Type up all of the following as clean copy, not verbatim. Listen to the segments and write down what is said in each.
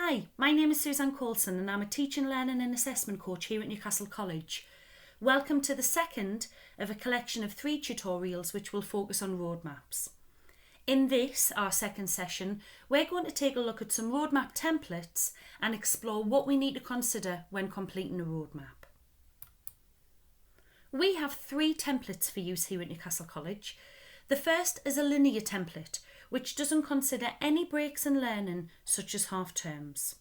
Hi, my name is Suzanne Coulson and I'm a teaching, learning and assessment coach here at Newcastle College. Welcome to the second of a collection of 3 tutorials which will focus on roadmaps. In this, our second session, we're going to take a look at some roadmap templates and explore what we need to consider when completing a roadmap. We have 3 templates for use here at Newcastle College. The first is a linear template, which doesn't consider any breaks in learning, such as half terms.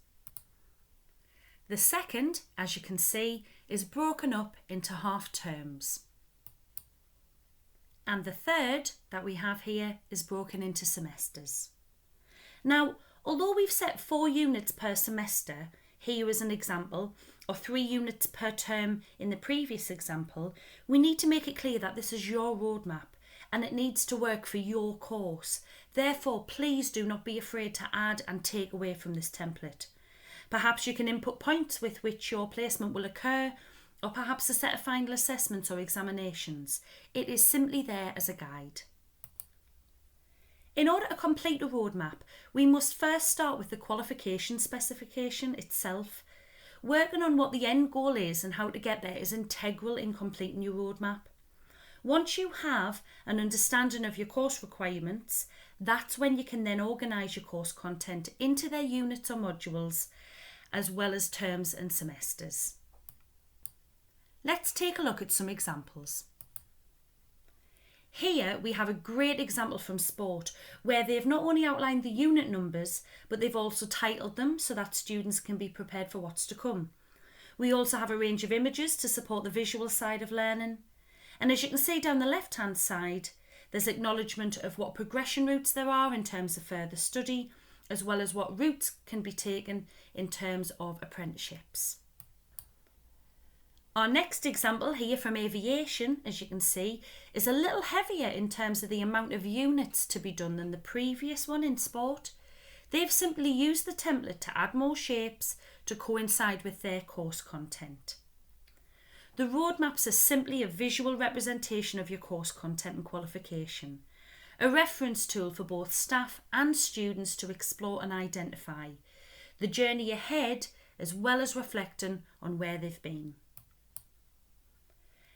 The second, as you can see, is broken up into half terms. And the third that we have here is broken into semesters. Now, although we've set 4 units per semester, here is an example, or 3 units per term in the previous example, we need to make it clear that this is your roadmap and it needs to work for your course. Therefore, please do not be afraid to add and take away from this template. Perhaps you can input points with which your placement will occur, or perhaps a set of final assessments or examinations. It is simply there as a guide. In order to complete a roadmap, we must first start with the qualification specification itself. Working on what the end goal is and how to get there is integral in completing your roadmap. Once you have an understanding of your course requirements, that's when you can then organise your course content into their units or modules, as well as terms and semesters. Let's take a look at some examples. Here we have a great example from sport, where they've not only outlined the unit numbers, but they've also titled them so that students can be prepared for what's to come. We also have a range of images to support the visual side of learning. And as you can see down the left-hand side, there's acknowledgement of what progression routes there are in terms of further study, as well as what routes can be taken in terms of apprenticeships. Our next example here from aviation, as you can see, is a little heavier in terms of the amount of units to be done than the previous one in sport. They've simply used the template to add more shapes to coincide with their course content. The roadmaps are simply a visual representation of your course content and qualification, a reference tool for both staff and students to explore and identify the journey ahead, as well as reflecting on where they've been.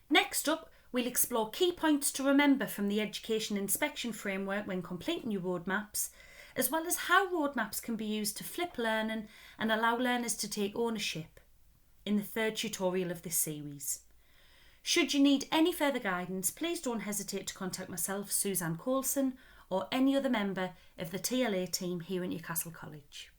Next up, we'll explore key points to remember from the Education Inspection Framework when completing your roadmaps, as well as how roadmaps can be used to flip learning and allow learners to take ownership in the 3rd tutorial of this series. Should you need any further guidance, please don't hesitate to contact myself, Suzanne Coulson, or any other member of the TLA team here at Newcastle College.